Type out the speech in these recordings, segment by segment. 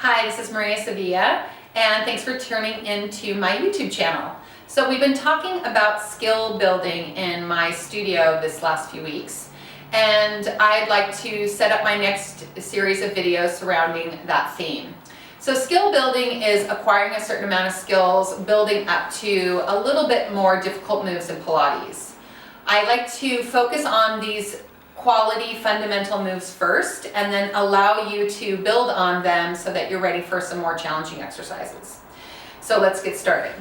Hi, this is Maria Sevilla, and thanks for tuning into my YouTube channel. So we've been talking about skill building in my studio this last few weeks, and I'd like to set up my next series of videos surrounding that theme. So skill building is acquiring a certain amount of skills, building up to a little bit more difficult moves in Pilates. I like to focus on these quality fundamental moves first and then allow you to build on them so that you're ready for some more challenging exercises. So let's get started.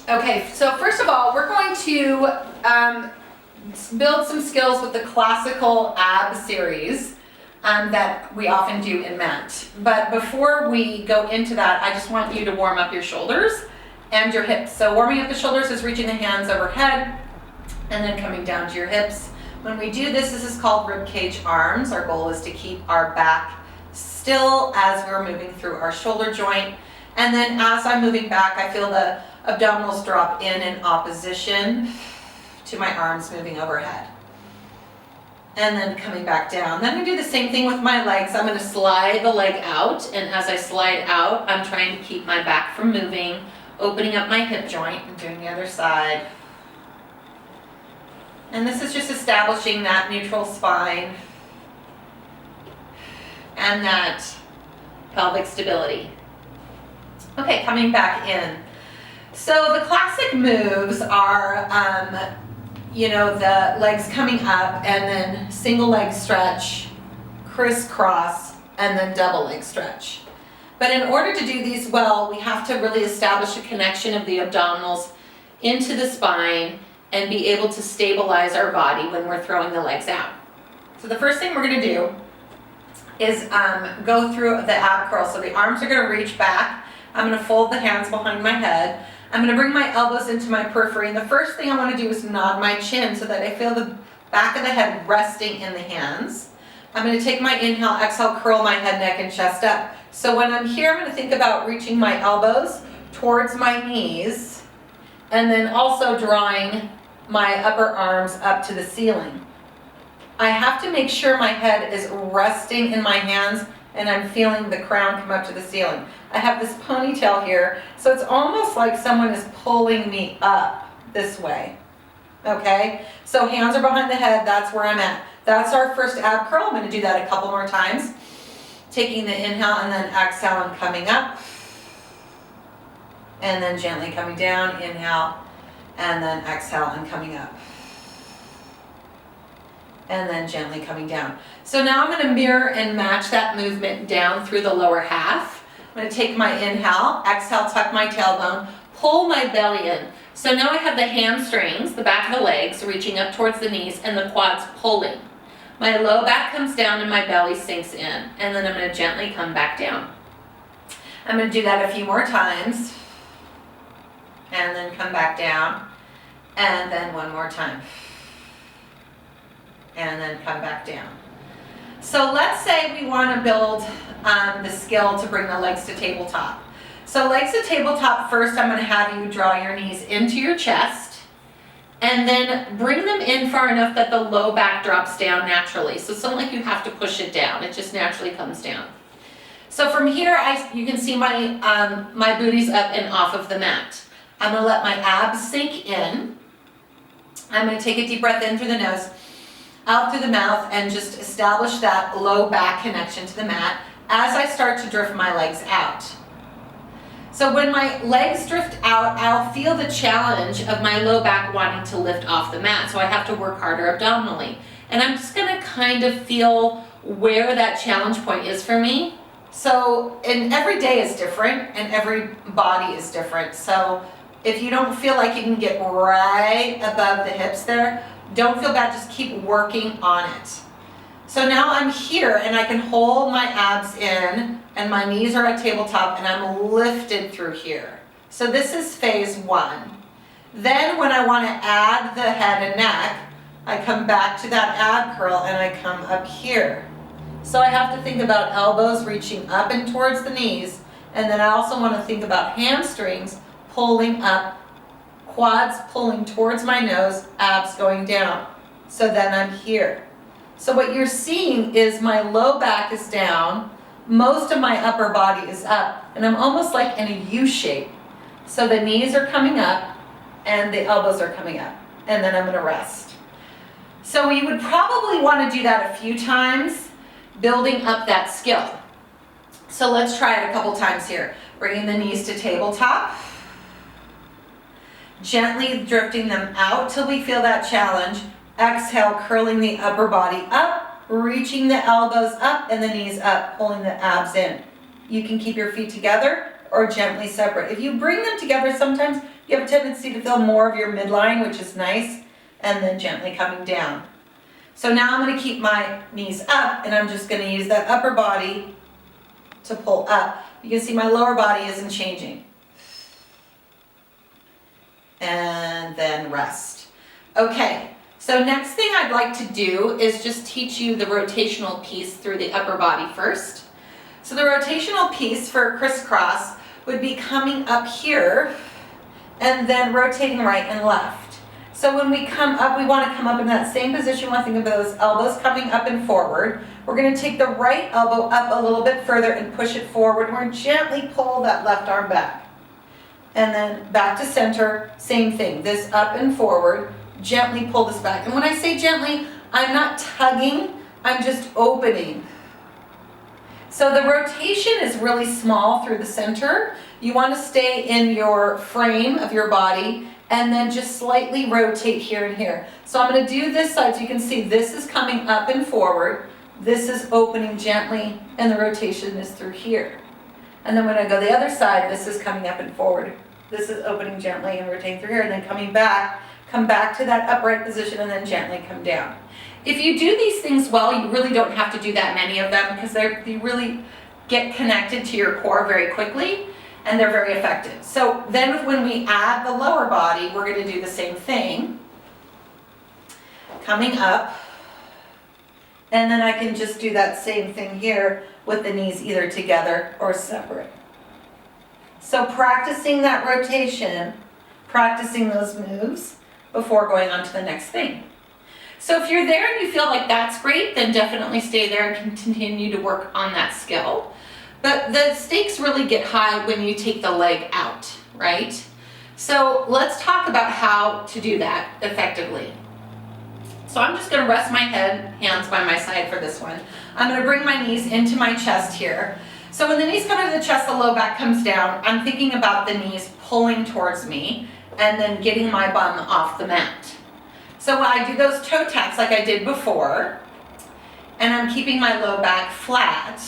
Okay, so first of all, we're going to build some skills with the classical ab series that we often do in mat. But before we go into that, I just want you to warm up your shoulders and your hips. So warming up the shoulders is reaching the hands overhead and then coming down to your hips. When we do this, this is called rib cage arms. Our goal is to keep our back still as we're moving through our shoulder joint. And then as I'm moving back, I feel the abdominals drop in opposition to my arms moving overhead. And then coming back down. Then we do the same thing with my legs. I'm going to slide the leg out, and as I slide out, I'm trying to keep my back from moving, opening up my hip joint and doing the other side. And this is just establishing that neutral spine and that pelvic stability. Okay, coming back in. So the classic moves are, the legs coming up and then single leg stretch, crisscross, and then double leg stretch. But in order to do these well, we have to really establish a connection of the abdominals into the spine and be able to stabilize our body when we're throwing the legs out. So the first thing we're going to do is go through the ab curl. So the arms are going to reach back. I'm going to fold the hands behind my head. I'm going to bring my elbows into my periphery. And the first thing I want to do is nod my chin so that I feel the back of the head resting in the hands. I'm going to take my inhale, exhale, curl my head, neck, and chest up. So when I'm here, I'm going to think about reaching my elbows towards my knees and then also drawing my upper arms up to the ceiling. I have to make sure my head is resting in my hands and I'm feeling the crown come up to the ceiling. I have this ponytail here, so it's almost like someone is pulling me up this way. Okay? So hands are behind the head, that's where I'm at. That's our first ab curl. I'm going to do that a couple more times. Taking the inhale and then exhale and coming up. And then gently coming down, inhale, and then exhale and coming up. And then gently coming down. So now I'm going to mirror and match that movement down through the lower half. I'm going to take my inhale, exhale, tuck my tailbone, pull my belly in. So now I have the hamstrings, the back of the legs, reaching up towards the knees and the quads pulling. My low back comes down and my belly sinks in. And then I'm going to gently come back down. I'm going to do that a few more times. And then come back down, and then one more time, and then come back down. So let's say we want to build the skill to bring the legs to tabletop. So legs to tabletop, first I'm going to have you draw your knees into your chest, and then bring them in far enough that the low back drops down naturally. So it's not like you have to push it down, it just naturally comes down. So from here, you can see my booty's up and off of the mat. I'm going to let my abs sink in. I'm going to take a deep breath in through the nose, out through the mouth, and just establish that low back connection to the mat as I start to drift my legs out. So when my legs drift out, I'll feel the challenge of my low back wanting to lift off the mat, so I have to work harder abdominally. And I'm just going to kind of feel where that challenge point is for me. So, and every day is different, and every body is different. So if you don't feel like you can get right above the hips there, don't feel bad, just keep working on it. So now I'm here and I can hold my abs in and my knees are at tabletop and I'm lifted through here. So this is phase one. Then when I want to add the head and neck, I come back to that ab curl and I come up here. So I have to think about elbows reaching up and towards the knees, and then I also want to think about hamstrings pulling up, quads pulling towards my nose, abs going down. So then I'm here. So what you're seeing is my low back is down, most of my upper body is up, and I'm almost like in a U shape. So the knees are coming up and the elbows are coming up, and then I'm gonna rest. So you would probably wanna do that a few times, building up that skill. So let's try it a couple times here. Bringing the knees to tabletop. Gently drifting them out till we feel that challenge. Exhale, curling the upper body up, reaching the elbows up and the knees up, pulling the abs in. You can keep your feet together or gently separate. If you bring them together, sometimes you have a tendency to feel more of your midline, which is nice, and then gently coming down. So now I'm going to keep my knees up, and I'm just going to use that upper body to pull up. You can see my lower body isn't changing. And then rest. Okay, so next thing I'd like to do is just teach you the rotational piece through the upper body first. So the rotational piece for crisscross would be coming up here and then rotating right and left. So when we come up, we want to come up in that same position. We want to think of those elbows coming up and forward. We're going to take the right elbow up a little bit further and push it forward. We're going to gently pull that left arm back. And then back to center, same thing. This up and forward, gently pull this back. And when I say gently, I'm not tugging, I'm just opening. So the rotation is really small through the center. You want to stay in your frame of your body and then just slightly rotate here and here. So I'm going to do this side so you can see this is coming up and forward. This is opening gently and the rotation is through here. And then when I go the other side, this is coming up and forward. This is opening gently and rotating through here and then coming back, come back to that upright position and then gently come down. If you do these things well, you really don't have to do that many of them because you really get connected to your core very quickly and they're very effective. So then when we add the lower body, we're going to do the same thing. Coming up, and then I can just do that same thing here with the knees either together or separate. So practicing that rotation, practicing those moves before going on to the next thing. So if you're there and you feel like that's great, then definitely stay there and continue to work on that skill. But the stakes really get high when you take the leg out, right? So let's talk about how to do that effectively. So I'm just going to rest my hands by my side for this one. I'm going to bring my knees into my chest here. So when the knees come into the chest, the low back comes down. I'm thinking about the knees pulling towards me and then getting my bum off the mat. So when I do those toe taps like I did before, and I'm keeping my low back flat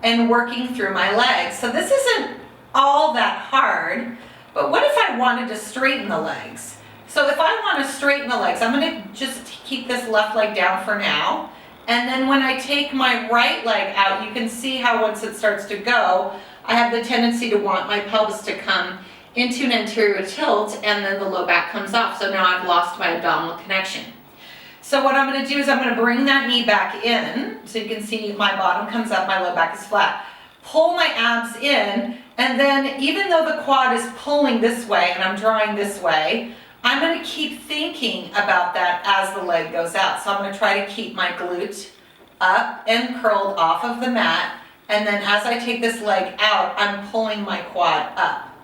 and working through my legs. So this isn't all that hard, but what if I wanted to straighten the legs? So if I want to straighten the legs, I'm going to just keep this left leg down for now. And then when I take my right leg out, you can see how once it starts to go, I have the tendency to want my pelvis to come into an anterior tilt and then the low back comes off. So now I've lost my abdominal connection. So what I'm going to do is I'm going to bring that knee back in. So you can see my bottom comes up, my low back is flat. Pull my abs in, and then even though the quad is pulling this way and I'm drawing this way, I'm going to keep thinking about that as the leg goes out. So I'm going to try to keep my glute up and curled off of the mat. And then as I take this leg out, I'm pulling my quad up.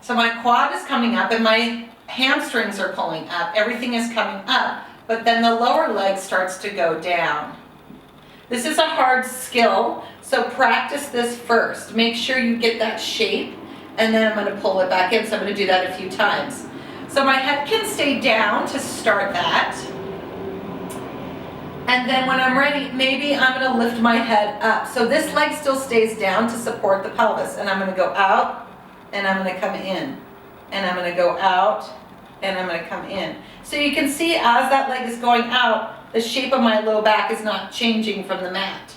So my quad is coming up and my hamstrings are pulling up. Everything is coming up, but then the lower leg starts to go down. This is a hard skill, so practice this first. Make sure you get that shape, and then I'm going to pull it back in. So I'm going to do that a few times. So my head can stay down to start that. And then when I'm ready, maybe I'm going to lift my head up. So this leg still stays down to support the pelvis. And I'm going to go out, and I'm going to come in. And I'm going to go out, and I'm going to come in. So you can see as that leg is going out, the shape of my low back is not changing from the mat.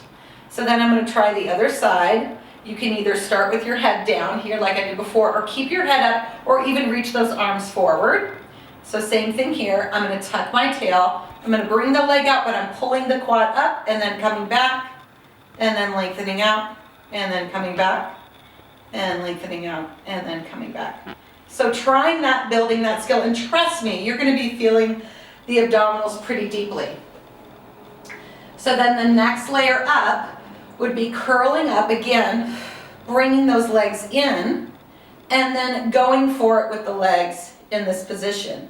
So then I'm going to try the other side. You can either start with your head down here like I did before, or keep your head up, or even reach those arms forward. So same thing here. I'm going to tuck my tail. I'm going to bring the leg out, but I'm pulling the quad up and then coming back, and then lengthening out, and then coming back, and lengthening out, and then coming back. So trying that, building that skill, and trust me, you're going to be feeling the abdominals pretty deeply. So then the next layer up, would be curling up again, bringing those legs in, and then going for it with the legs in this position.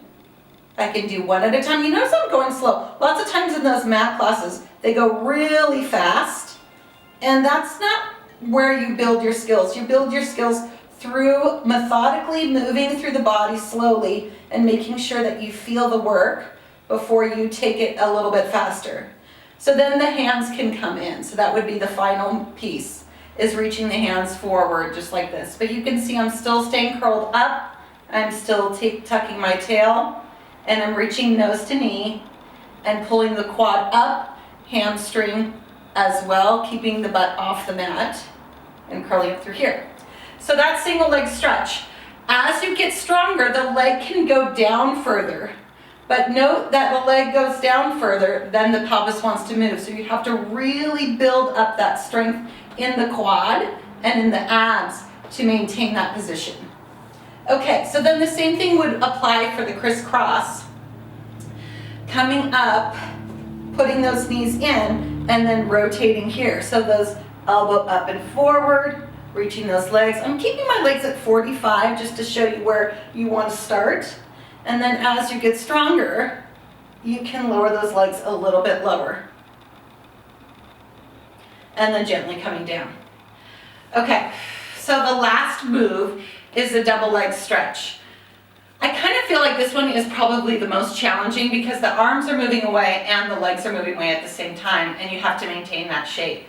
I can do one at a time. You notice I'm going slow. Lots of times in those mat classes, they go really fast, and that's not where you build your skills. You build your skills through methodically moving through the body slowly and making sure that you feel the work before you take it a little bit faster. So then the hands can come in. So that would be the final piece, is reaching the hands forward just like this. But you can see I'm still staying curled up. I'm still tucking my tail, and I'm reaching nose to knee and pulling the quad up, hamstring as well, keeping the butt off the mat and curling up through here. So that's single leg stretch. As you get stronger, the leg can go down further. But note that the leg goes down further, then the pelvis wants to move. So you have to really build up that strength in the quad and in the abs to maintain that position. Okay, so then the same thing would apply for the crisscross. Coming up, putting those knees in, and then rotating here. So those elbow up and forward, reaching those legs. I'm keeping my legs at 45 just to show you where you want to start. And then as you get stronger, you can lower those legs a little bit lower. And then gently coming down. Okay, so the last move is a double leg stretch. I kind of feel like this one is probably the most challenging because the arms are moving away and the legs are moving away at the same time, and you have to maintain that shape.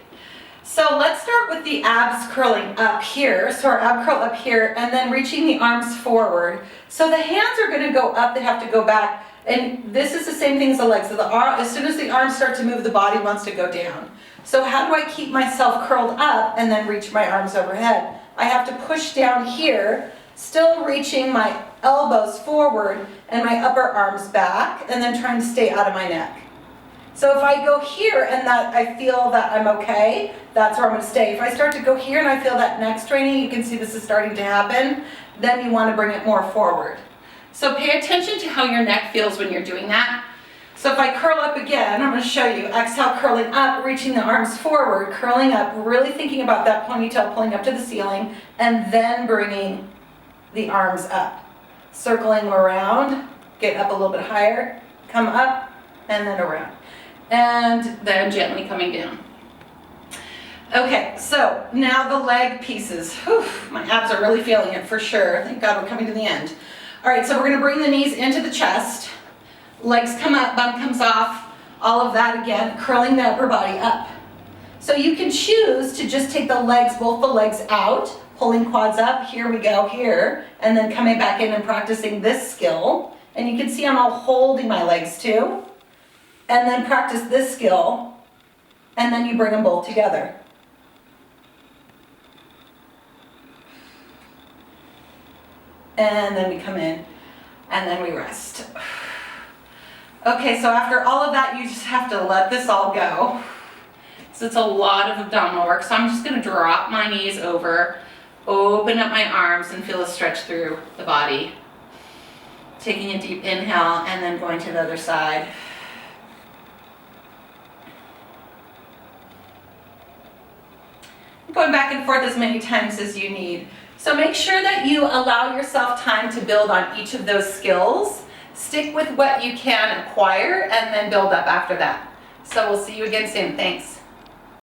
So let's start with the abs curling up here. So our ab curl up here, and then reaching the arms forward. So the hands are going to go up, they have to go back, and this is the same thing as the legs. So the arm, as soon as the arms start to move, the body wants to go down. So how do I keep myself curled up and then reach my arms overhead? I have to push down here, still reaching my elbows forward and my upper arms back, and then trying to stay out of my neck. So if I go here and that I feel that I'm okay, that's where I'm going to stay. If I start to go here and I feel that neck straining, you can see this is starting to happen, then you want to bring it more forward. So pay attention to how your neck feels when you're doing that. So if I curl up again, I'm going to show you. Exhale, curling up, reaching the arms forward, curling up, really thinking about that ponytail pulling up to the ceiling, and then bringing the arms up. Circling around, get up a little bit higher, come up, and then around. And then gently coming down. Okay, so now the leg pieces. Whew, my abs are really feeling it for sure. Thank God we're coming to the end. All right, so we're going to bring the knees into the chest. Legs come up, bum comes off, all of that again, curling the upper body up. So you can choose to just take the legs, both the legs out, pulling quads up, here we go, here, and then coming back in and practicing this skill. And you can see I'm all holding my legs too. And then practice this skill, and then you bring them both together. And then we come in, and then we rest. Okay, so after all of that, you just have to let this all go. So it's a lot of abdominal work. So I'm just going to drop my knees over, open up my arms, and feel a stretch through the body. Taking a deep inhale, and then going to the other side. Going back and forth as many times as you need. So make sure that you allow yourself time to build on each of those skills. Stick with what you can acquire and then build up after that. So we'll see you again soon. Thanks.